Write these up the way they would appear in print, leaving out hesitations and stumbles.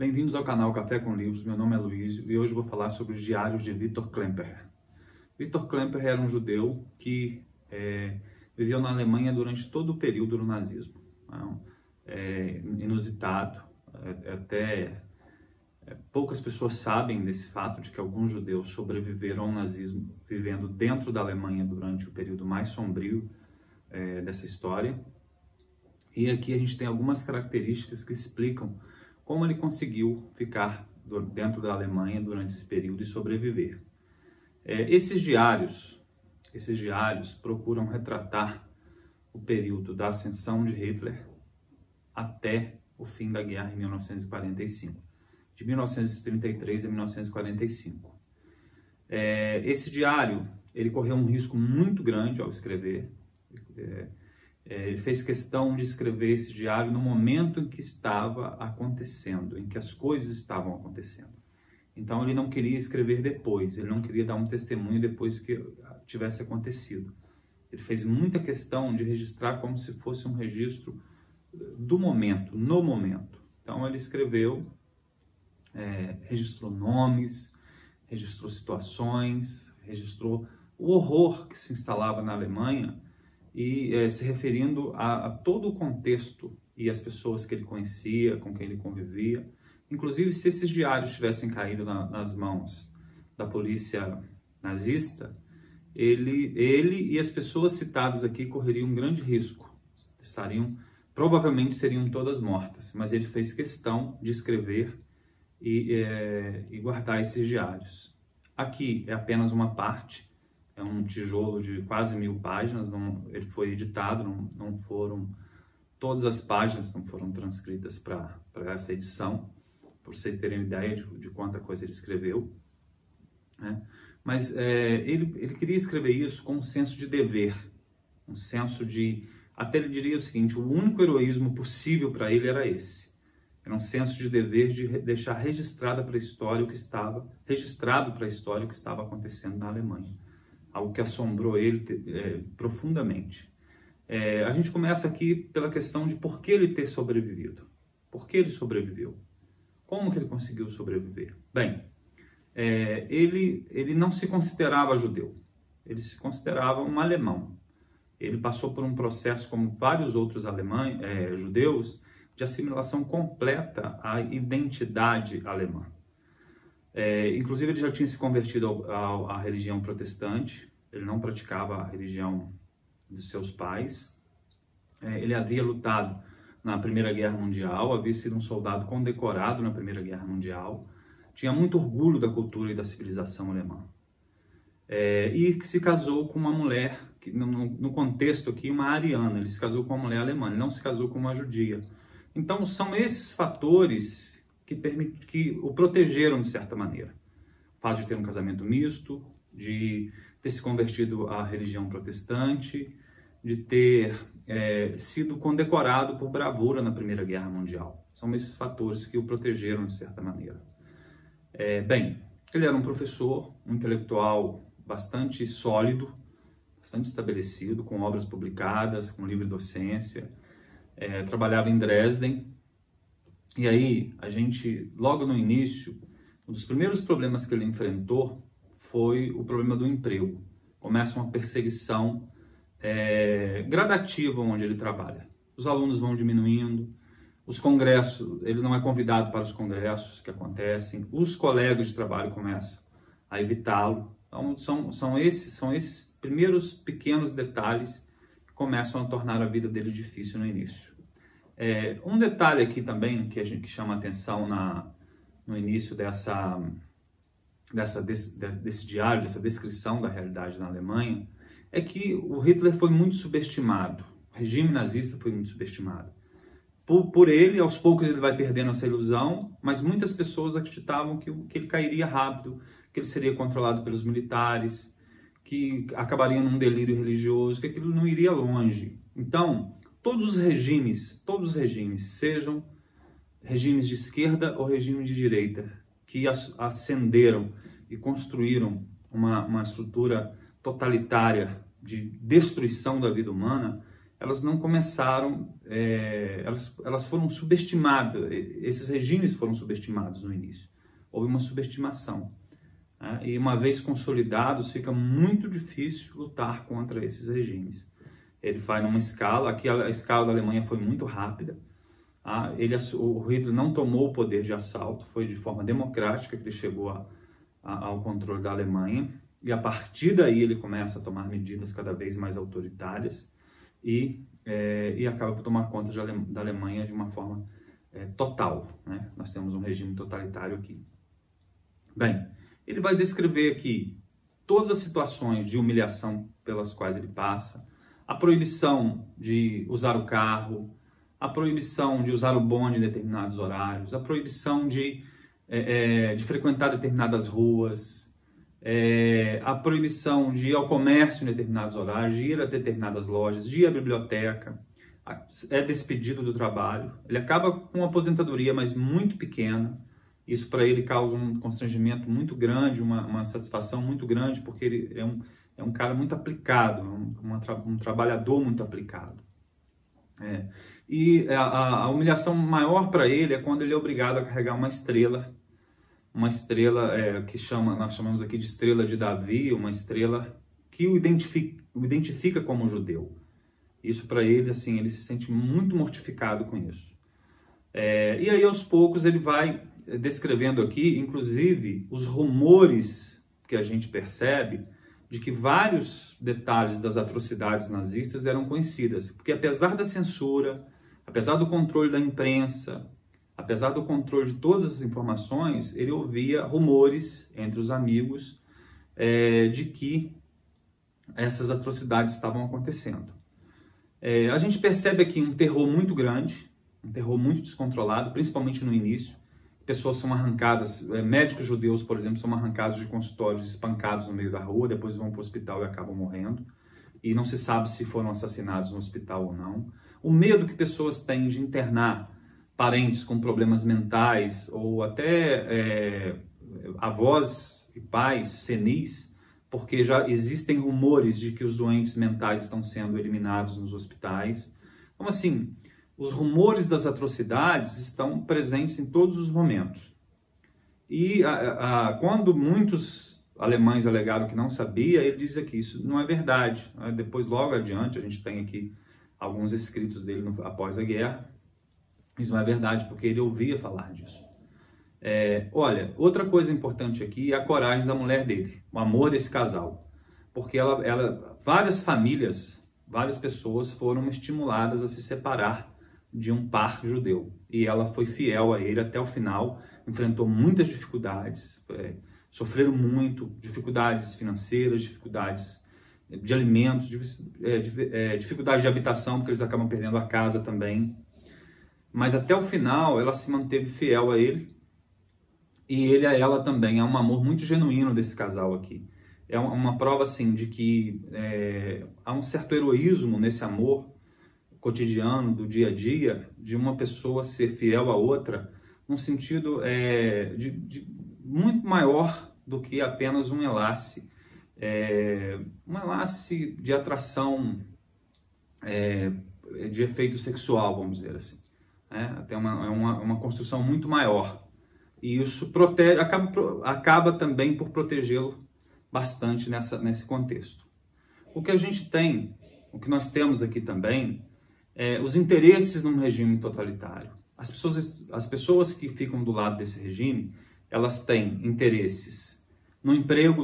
Bem-vindos ao canal Café com Livros, meu nome é Luiz e hoje vou falar sobre os diários de Viktor Klemperer. Viktor Klemperer era um judeu que viveu na Alemanha durante todo o período do nazismo. Inusitado, poucas pessoas sabem desse fato de que alguns judeus sobreviveram ao nazismo vivendo dentro da Alemanha durante o período mais sombrio dessa história. E aqui a gente tem algumas características que explicam como ele conseguiu ficar dentro da Alemanha durante esse período e sobreviver. Esses diários procuram retratar o período da ascensão de Hitler até o fim da guerra em 1945, de 1933 a 1945. Esse diário, ele correu um risco muito grande ao escrever. Ele fez questão de escrever esse diário no momento em que estava acontecendo, em que as coisas estavam acontecendo. Então ele não queria escrever depois, ele não queria dar um testemunho depois que tivesse acontecido. Ele fez muita questão de registrar como se fosse um registro do momento, no momento. Então ele escreveu, registrou nomes, registrou situações, registrou o horror que se instalava na Alemanha, e se referindo a todo o contexto e as pessoas que ele conhecia, com quem ele convivia. Inclusive, se esses diários tivessem caído nas mãos da polícia nazista, ele e as pessoas citadas aqui correriam um grande risco. Provavelmente seriam todas mortas, mas ele fez questão de escrever e guardar esses diários. Aqui é apenas uma parte. É um tijolo de quase 1000 páginas, ele foi editado, não foram, todas as páginas não foram transcritas para essa edição, por vocês terem ideia de quanta coisa ele escreveu. Mas ele queria escrever isso com um senso de dever, um senso de, até ele diria o seguinte, o único heroísmo possível para ele era esse. Era um senso de dever de deixar registrado para a história o que estava acontecendo na Alemanha. Algo que assombrou ele profundamente. A gente começa aqui pela questão de por que ele ter sobrevivido. Por que ele sobreviveu? Como que ele conseguiu sobreviver? Bem, ele não se considerava judeu. Ele se considerava um alemão. Ele passou por um processo, como vários outros judeus, de assimilação completa à identidade alemã. Inclusive ele já tinha se convertido à religião protestante, ele não praticava a religião de seus pais, ele havia lutado na Primeira Guerra Mundial, havia sido um soldado condecorado na Primeira Guerra Mundial, tinha muito orgulho da cultura e da civilização alemã, e se casou com uma mulher, no contexto aqui, uma ariana. Ele se casou com uma mulher alemã, ele não se casou com uma judia. Então são esses fatores que o protegeram de certa maneira. O fato de ter um casamento misto, de ter se convertido à religião protestante, de ter sido condecorado por bravura na Primeira Guerra Mundial. São esses fatores que o protegeram de certa maneira. Bem, ele era um professor, um intelectual bastante sólido, bastante estabelecido, com obras publicadas, com livre docência, trabalhava em Dresden. E aí, logo no início, um dos primeiros problemas que ele enfrentou foi o problema do emprego. Começa uma perseguição gradativa onde ele trabalha. Os alunos vão diminuindo, os congressos, ele não é convidado para os congressos que acontecem, os colegas de trabalho começam a evitá-lo. Então, são esses primeiros pequenos detalhes que começam a tornar a vida dele difícil no início. Um detalhe aqui também que chama a atenção no início desse diário, dessa descrição da realidade na Alemanha, é que o Hitler foi muito subestimado, o regime nazista foi muito subestimado. Por ele, aos poucos ele vai perdendo essa ilusão, mas muitas pessoas acreditavam que ele cairia rápido, que ele seria controlado pelos militares, que acabaria num delírio religioso, que aquilo não iria longe. Então, todos os regimes, sejam regimes de esquerda ou regimes de direita, que ascenderam e construíram uma estrutura totalitária de destruição da vida humana, elas não começaram, elas foram subestimadas, esses regimes foram subestimados no início. Houve uma subestimação. Né? E uma vez consolidados, fica muito difícil lutar contra esses regimes. Ele vai numa escala, aqui a escala da Alemanha foi muito rápida. O Hitler não tomou o poder de assalto, foi de forma democrática que ele chegou ao controle da Alemanha. E a partir daí ele começa a tomar medidas cada vez mais autoritárias e acaba por tomar conta da Alemanha de uma forma total. Né? Nós temos um regime totalitário aqui. Bem, ele vai descrever aqui todas as situações de humilhação pelas quais ele passa, a proibição de usar o carro, a proibição de usar o bonde em determinados horários, a proibição de frequentar determinadas ruas, a proibição de ir ao comércio em determinados horários, de ir a determinadas lojas, de ir à biblioteca, é despedido do trabalho. Ele acaba com uma aposentadoria, mas muito pequena. Isso para ele causa um constrangimento muito grande, uma satisfação muito grande, porque ele é um cara muito aplicado, um trabalhador muito aplicado. E a humilhação maior para ele é quando ele é obrigado a carregar uma estrela que nós chamamos aqui de estrela de Davi, uma estrela que o identifica como judeu. Isso para ele, assim, ele se sente muito mortificado com isso. E aí aos poucos ele vai descrevendo aqui, inclusive, os rumores que a gente percebe de que vários detalhes das atrocidades nazistas eram conhecidas, porque apesar da censura, apesar do controle da imprensa, apesar do controle de todas as informações, ele ouvia rumores entre os amigos de que essas atrocidades estavam acontecendo. A gente percebe aqui um terror muito grande, um terror muito descontrolado, principalmente no início. Pessoas são arrancadas, médicos judeus, por exemplo, são arrancados de consultórios, espancados no meio da rua, depois vão para o hospital e acabam morrendo. E não se sabe se foram assassinados no hospital ou não. O medo que pessoas têm de internar parentes com problemas mentais ou até avós e pais senis, porque já existem rumores de que os doentes mentais estão sendo eliminados nos hospitais. Então, assim, os rumores das atrocidades estão presentes em todos os momentos. E quando muitos alemães alegaram que não sabia, ele diz aqui, isso não é verdade. Depois, logo adiante, a gente tem aqui alguns escritos dele após a guerra. Isso não é verdade, porque ele ouvia falar disso. Olha, outra coisa importante aqui é a coragem da mulher dele, o amor desse casal. Porque várias famílias, várias pessoas foram estimuladas a se separar de um par judeu. E ela foi fiel a ele até o final, enfrentou muitas dificuldades, sofreram muito, dificuldades financeiras, dificuldades de alimentos, dificuldades de habitação, porque eles acabam perdendo a casa também. Mas até o final ela se manteve fiel a ele e ele a ela também. É um amor muito genuíno desse casal aqui. É uma prova assim de que há um certo heroísmo nesse amor cotidiano, do dia a dia, de uma pessoa ser fiel à outra, num sentido muito maior do que apenas um enlace de atração, de efeito sexual, vamos dizer assim. Até uma construção muito maior. E isso acaba também por protegê-lo bastante nesse contexto. O que nós temos aqui também, os interesses num regime totalitário. As pessoas que ficam do lado desse regime, elas têm interesses no emprego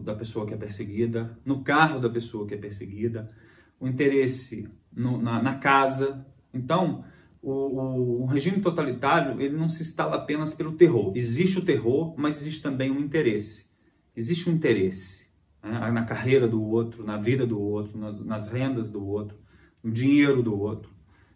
da pessoa que é perseguida, no carro da pessoa que é perseguida, o interesse na casa. Então, o regime totalitário, ele não se instala apenas pelo terror. Existe o terror, mas existe também um interesse. Existe um interesse na carreira do outro, na vida do outro, nas rendas do outro, no dinheiro do outro.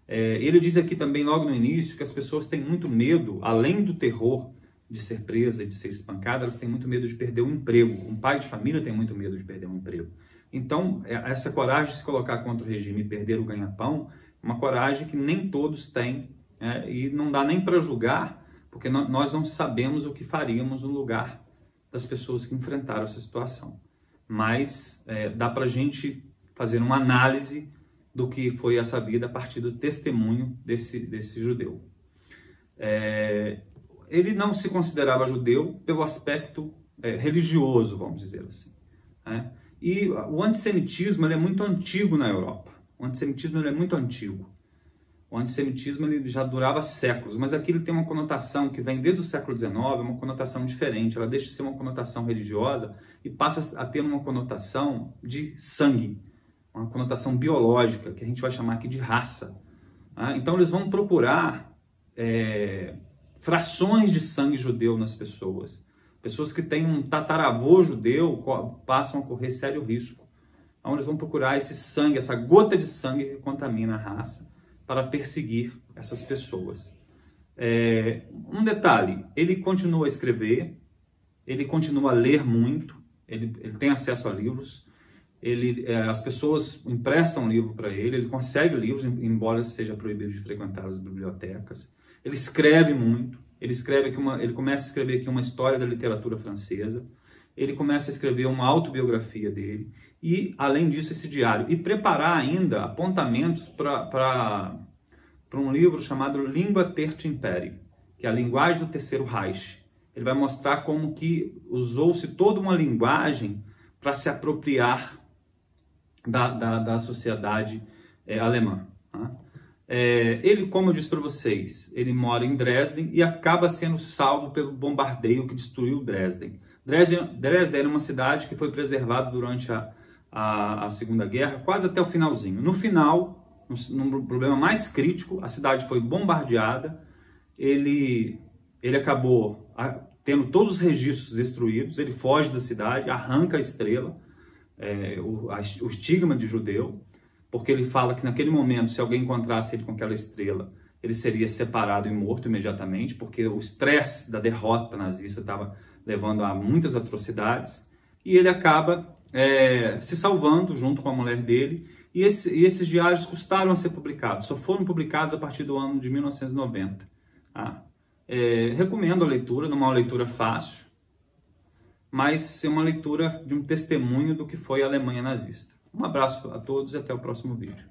Ele diz aqui também, logo no início, que as pessoas têm muito medo, além do terror de ser presa e de ser espancada, elas têm muito medo de perder o emprego. Um pai de família tem muito medo de perder um emprego. Então, essa coragem de se colocar contra o regime e perder o ganha-pão, uma coragem que nem todos têm, e não dá nem para julgar, porque nós não sabemos o que faríamos no lugar das pessoas que enfrentaram essa situação. Mas dá para a gente fazer uma análise do que foi essa vida a partir do testemunho desse judeu. Ele não se considerava judeu pelo aspecto religioso, vamos dizer assim, né? E o antissemitismo ele é muito antigo na Europa. O antissemitismo ele é muito antigo. O antissemitismo ele já durava séculos, mas aqui ele tem uma conotação que vem desde o século XIX, uma conotação diferente. Ela deixa de ser uma conotação religiosa e passa a ter uma conotação de sangue, uma conotação biológica, que a gente vai chamar aqui de raça. Então eles vão procurar frações de sangue judeu nas pessoas. Pessoas que têm um tataravô judeu passam a correr sério risco. Então eles vão procurar esse sangue, essa gota de sangue que contamina a raça, para perseguir essas pessoas. Um detalhe, ele continua a escrever, ele continua a ler muito, ele tem acesso a livros, as pessoas emprestam livro para ele consegue livros, embora seja proibido de frequentar as bibliotecas. Ele escreve muito, ele começa a escrever aqui uma história da literatura francesa, ele começa a escrever uma autobiografia dele, e, além disso, esse diário. E preparar ainda apontamentos para um livro chamado Lingua Tertia Imperii, que é a linguagem do Terceiro Reich. Ele vai mostrar como que usou-se toda uma linguagem para se apropriar da sociedade alemã. Tá? Ele, como eu disse para vocês, ele mora em Dresden e acaba sendo salvo pelo bombardeio que destruiu Dresden. Dresden era uma cidade que foi preservada durante a Segunda Guerra, quase até o finalzinho. No final, num problema mais crítico, a cidade foi bombardeada, ele acabou tendo todos os registros destruídos, ele foge da cidade, arranca a estrela, o estigma de judeu, porque ele fala que naquele momento, se alguém encontrasse ele com aquela estrela, ele seria separado e morto imediatamente, porque o estresse da derrota nazista estava levando a muitas atrocidades, e ele acaba se salvando junto com a mulher dele, e esses diários custaram a ser publicados, só foram publicados a partir do ano de 1990. Tá? Recomendo a leitura, não é uma leitura fácil, mas é uma leitura de um testemunho do que foi a Alemanha nazista. Um abraço a todos e até o próximo vídeo.